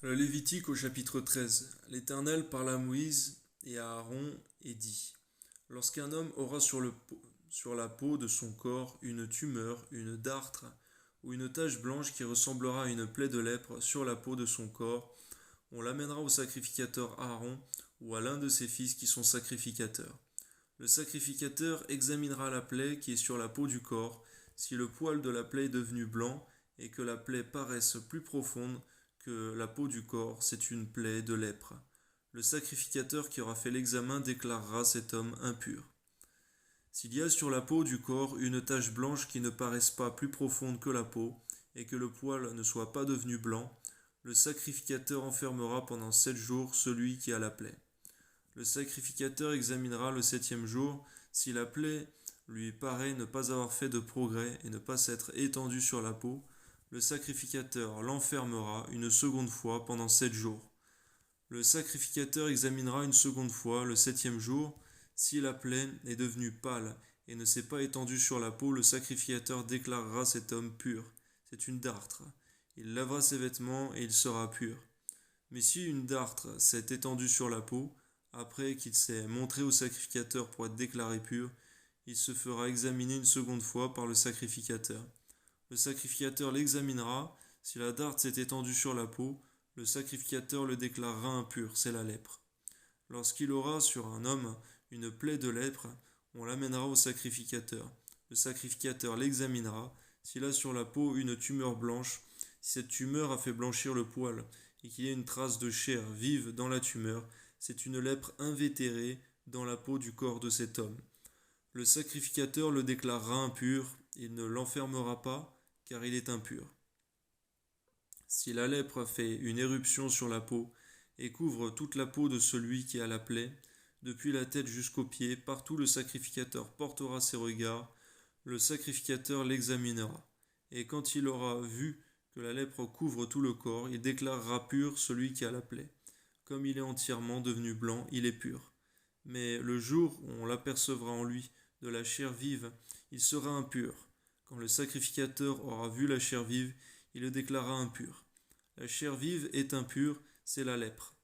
Le Lévitique au chapitre 13. L'Éternel parla à Moïse et à Aaron et dit: Lorsqu'un homme aura sur la peau de son corps une tumeur, une dartre ou une tache blanche qui ressemblera à une plaie de lèpre sur la peau de son corps, on l'amènera au sacrificateur Aaron ou à l'un de ses fils qui sont sacrificateurs. Le sacrificateur examinera la plaie qui est sur la peau du corps. Si le poil de la plaie est devenu blanc et que la plaie paraisse plus profonde que la peau du corps, c'est une plaie de lèpre. Le sacrificateur qui aura fait l'examen déclarera cet homme impur. S'il y a sur la peau du corps une tache blanche qui ne paraisse pas plus profonde que la peau, et que le poil ne soit pas devenu blanc, le sacrificateur enfermera pendant 7 jours celui qui a la plaie. Le sacrificateur examinera le 7e jour. Si la plaie lui paraît ne pas avoir fait de progrès et ne pas s'être étendue sur la peau, le sacrificateur l'enfermera une seconde fois pendant 7 jours. Le sacrificateur examinera une seconde fois le 7e jour. Si la plaie est devenue pâle et ne s'est pas étendue sur la peau, le sacrificateur déclarera cet homme pur. C'est une dartre. Il lavera ses vêtements et il sera pur. Mais si une dartre s'est étendue sur la peau, après qu'il s'est montré au sacrificateur pour être déclaré pur, il se fera examiner une seconde fois par le sacrificateur. Le sacrificateur l'examinera. Si la dartre s'est étendue sur la peau, le sacrificateur le déclarera impur, c'est la lèpre. Lorsqu'il aura sur un homme une plaie de lèpre, on l'amènera au sacrificateur. Le sacrificateur l'examinera. S'il a sur la peau une tumeur blanche, si cette tumeur a fait blanchir le poil et qu'il y a une trace de chair vive dans la tumeur, c'est une lèpre invétérée dans la peau du corps de cet homme. Le sacrificateur le déclarera impur, il ne l'enfermera pas, car il est impur. Si la lèpre fait une éruption sur la peau et couvre toute la peau de celui qui a la plaie, depuis la tête jusqu'aux pieds, partout le sacrificateur portera ses regards, le sacrificateur l'examinera. Et quand il aura vu que la lèpre couvre tout le corps, il déclarera pur celui qui a la plaie. Comme il est entièrement devenu blanc, il est pur. Mais le jour où on l'apercevra en lui de la chair vive, il sera impur. Quand le sacrificateur aura vu la chair vive, il le déclarera impur. La chair vive est impure, c'est la lèpre.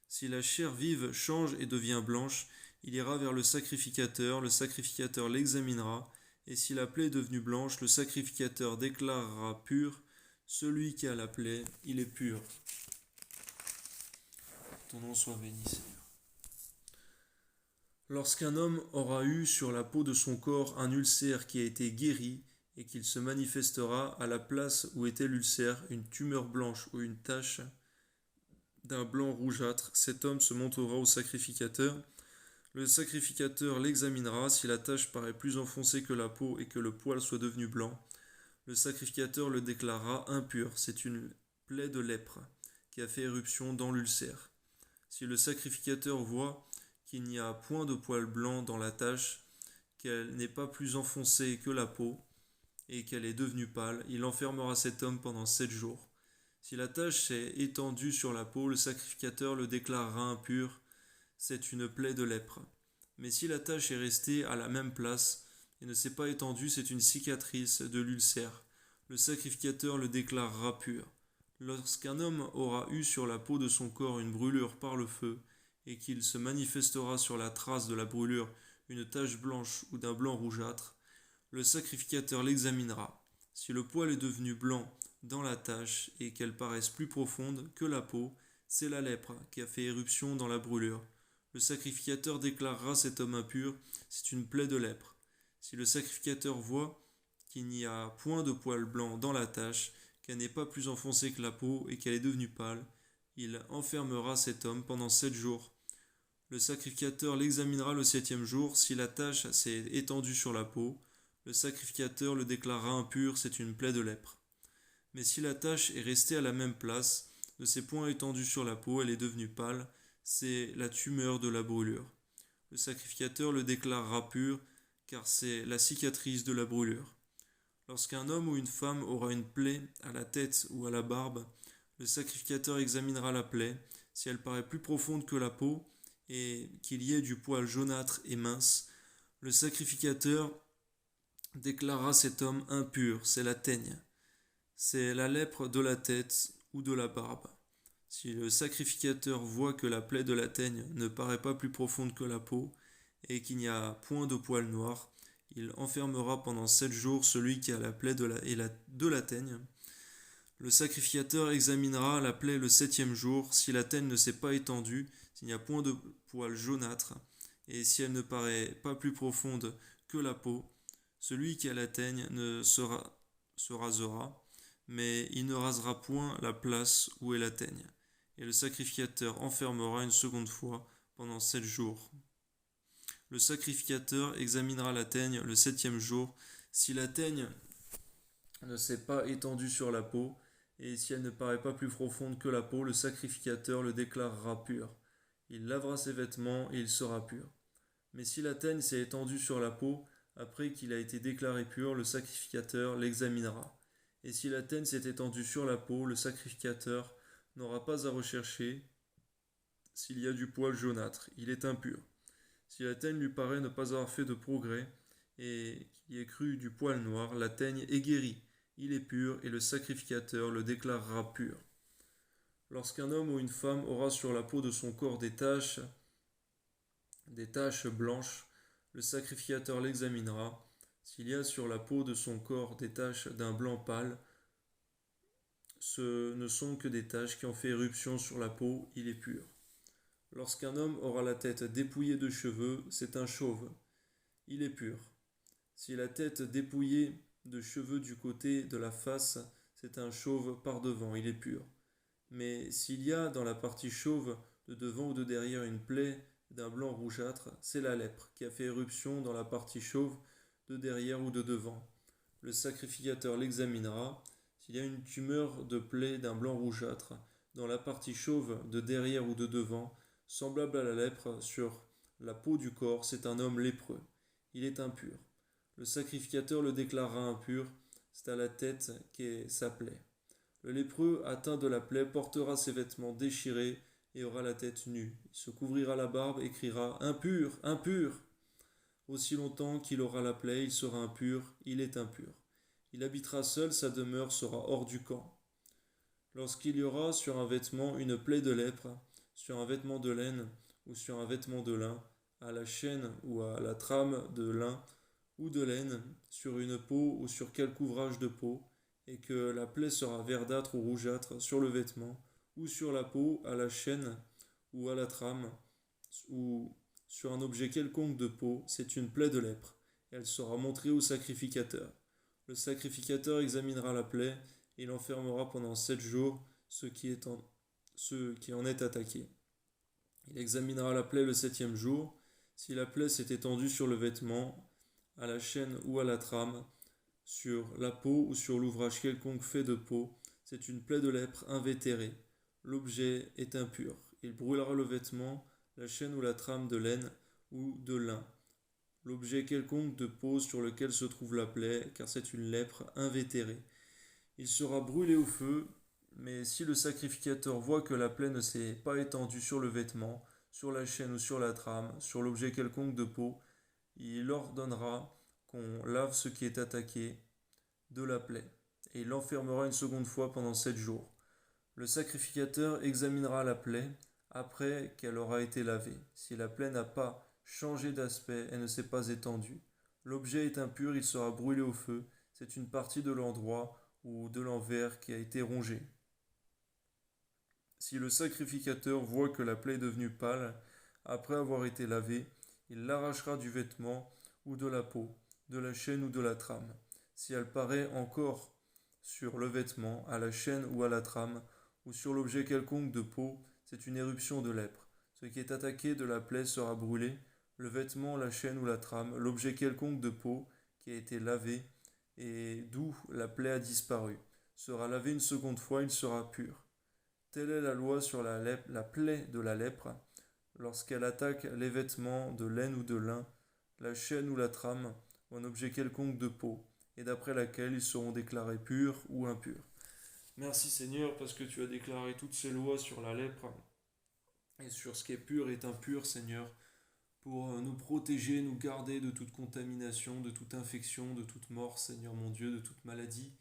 Si la chair vive change et devient blanche, il ira vers le sacrificateur l'examinera, et si la plaie est devenue blanche, le sacrificateur déclarera pur celui qui a la plaie, il est pur. Ton nom soit béni, Seigneur. Lorsqu'un homme aura eu sur la peau de son corps un ulcère qui a été guéri, et qu'il se manifestera à la place où était l'ulcère une tumeur blanche ou une tache d'un blanc rougeâtre, cet homme se montrera au sacrificateur. Le sacrificateur l'examinera. Si la tache paraît plus enfoncée que la peau et que le poil soit devenu blanc, le sacrificateur le déclarera impur. C'est une plaie de lèpre qui a fait éruption dans l'ulcère. Si le sacrificateur voit qu'il n'y a point de poil blanc dans la tache, qu'elle n'est pas plus enfoncée que la peau, et qu'elle est devenue pâle, il enfermera cet homme pendant 7 jours. Si la tache s'est étendue sur la peau, le sacrificateur le déclarera impur, c'est une plaie de lèpre. Mais si la tache est restée à la même place et ne s'est pas étendue, c'est une cicatrice de l'ulcère. Le sacrificateur le déclarera pur. Lorsqu'un homme aura eu sur la peau de son corps une brûlure par le feu, et qu'il se manifestera sur la trace de la brûlure une tache blanche ou d'un blanc rougeâtre, le sacrificateur l'examinera. Si le poil est devenu blanc dans la tache et qu'elle paraisse plus profonde que la peau, c'est la lèpre qui a fait éruption dans la brûlure. Le sacrificateur déclarera cet homme impur, c'est une plaie de lèpre. Si le sacrificateur voit qu'il n'y a point de poil blanc dans la tache, qu'elle n'est pas plus enfoncée que la peau et qu'elle est devenue pâle, il enfermera cet homme pendant 7 jours. Le sacrificateur l'examinera le 7e jour. Si la tache s'est étendue sur la peau, le sacrificateur le déclarera impur, c'est une plaie de lèpre. Mais si la tache est restée à la même place, ne s'est point étendue sur la peau, elle est devenue pâle, c'est la tumeur de la brûlure. Le sacrificateur le déclarera pur, car c'est la cicatrice de la brûlure. Lorsqu'un homme ou une femme aura une plaie à la tête ou à la barbe, le sacrificateur examinera la plaie. Si elle paraît plus profonde que la peau et qu'il y ait du poil jaunâtre et mince, le sacrificateur déclarera cet homme impur, c'est la teigne. C'est la lèpre de la tête ou de la barbe. Si le sacrificateur voit que la plaie de la teigne ne paraît pas plus profonde que la peau, et qu'il n'y a point de poil noir, il enfermera pendant 7 jours celui qui a la plaie de la teigne. Le sacrificateur examinera la plaie le 7e jour. Si la teigne ne s'est pas étendue, s'il n'y a point de poil jaunâtre, et si elle ne paraît pas plus profonde que la peau, celui qui a la teigne se rasera, mais il ne rasera point la place où est la teigne. Et le sacrificateur enfermera une seconde fois pendant 7 jours. Le sacrificateur examinera la teigne le 7e jour. Si la teigne ne s'est pas étendue sur la peau, et si elle ne paraît pas plus profonde que la peau, le sacrificateur le déclarera pur. Il lavera ses vêtements et il sera pur. Mais si la teigne s'est étendue sur la peau, après qu'il a été déclaré pur, le sacrificateur l'examinera. Et si la teigne s'est étendue sur la peau, le sacrificateur n'aura pas à rechercher s'il y a du poil jaunâtre, il est impur. Si la teigne lui paraît ne pas avoir fait de progrès, et qu'il y ait cru du poil noir, la teigne est guérie, il est pur, et le sacrificateur le déclarera pur. Lorsqu'un homme ou une femme aura sur la peau de son corps des taches blanches, le sacrificateur l'examinera. S'il y a sur la peau de son corps des taches d'un blanc pâle, ce ne sont que des taches qui ont fait éruption sur la peau, il est pur. Lorsqu'un homme aura la tête dépouillée de cheveux, c'est un chauve, il est pur. Si la tête dépouillée de cheveux du côté de la face, c'est un chauve par devant, il est pur. Mais s'il y a dans la partie chauve de devant ou de derrière une plaie d'un blanc rougeâtre, c'est la lèpre qui a fait éruption dans la partie chauve de derrière ou de devant. Le sacrificateur l'examinera. S'il y a une tumeur de plaie d'un blanc rougeâtre dans la partie chauve de derrière ou de devant, semblable à la lèpre sur la peau du corps, c'est un homme lépreux. Il est impur. Le sacrificateur le déclarera impur, c'est à la tête qu'est sa plaie. Le lépreux atteint de la plaie portera ses vêtements déchirés et aura la tête nue. Il se couvrira la barbe et criera impur, impur. Aussi longtemps qu'il aura la plaie, il sera impur, il est impur. Il habitera seul, sa demeure sera hors du camp. Lorsqu'il y aura sur un vêtement une plaie de lèpre, sur un vêtement de laine ou sur un vêtement de lin, à la chaîne ou à la trame de lin ou de laine, sur une peau ou sur quelque ouvrage de peau, et que la plaie sera verdâtre ou rougeâtre sur le vêtement, ou sur la peau, à la chaîne ou à la trame, ou sur un objet quelconque de peau, c'est une plaie de lèpre, et elle sera montrée au sacrificateur. Le sacrificateur examinera la plaie, et il enfermera pendant 7 jours ce qui en est attaqué. Il examinera la plaie le 7e jour. Si la plaie s'est étendue sur le vêtement, à la chaîne ou à la trame, sur la peau ou sur l'ouvrage quelconque fait de peau, c'est une plaie de lèpre invétérée. L'objet est impur. Il brûlera le vêtement, la chaîne ou la trame de laine ou de lin. L'objet quelconque de peau sur lequel se trouve la plaie, car c'est une lèpre invétérée. Il sera brûlé au feu, mais si le sacrificateur voit que la plaie ne s'est pas étendue sur le vêtement, sur la chaîne ou sur la trame, sur l'objet quelconque de peau, il ordonnera qu'on lave ce qui est attaqué de la plaie, et il l'enfermera une seconde fois pendant 7 jours. Le sacrificateur examinera la plaie après qu'elle aura été lavée. Si la plaie n'a pas changé d'aspect et ne s'est pas étendue, l'objet est impur, il sera brûlé au feu. C'est une partie de l'endroit ou de l'envers qui a été rongé. Si le sacrificateur voit que la plaie est devenue pâle, après avoir été lavée, il l'arrachera du vêtement ou de la peau, de la chaîne ou de la trame. Si elle paraît encore sur le vêtement, à la chaîne ou à la trame, ou sur l'objet quelconque de peau, c'est une éruption de lèpre. Ce qui est attaqué de la plaie sera brûlé, le vêtement, la chaîne ou la trame, l'objet quelconque de peau qui a été lavé et d'où la plaie a disparu, sera lavé une seconde fois, il sera pur. Telle est la loi sur la plaie de la lèpre, lorsqu'elle attaque les vêtements de laine ou de lin, la chaîne ou la trame, ou un objet quelconque de peau, et d'après laquelle ils seront déclarés purs ou impurs. Merci Seigneur, parce que tu as déclaré toutes ces lois sur la lèpre et sur ce qui est pur et impur, Seigneur, pour nous protéger, nous garder de toute contamination, de toute infection, de toute mort, Seigneur mon Dieu, de toute maladie.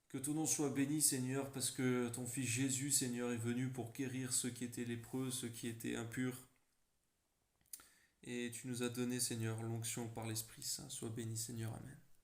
Que ton nom soit béni, Seigneur, parce que ton Fils Jésus, Seigneur, est venu pour guérir ceux qui étaient lépreux, ceux qui étaient impurs. Et tu nous as donné, Seigneur, l'onction par l'Esprit Saint. Sois béni, Seigneur. Amen.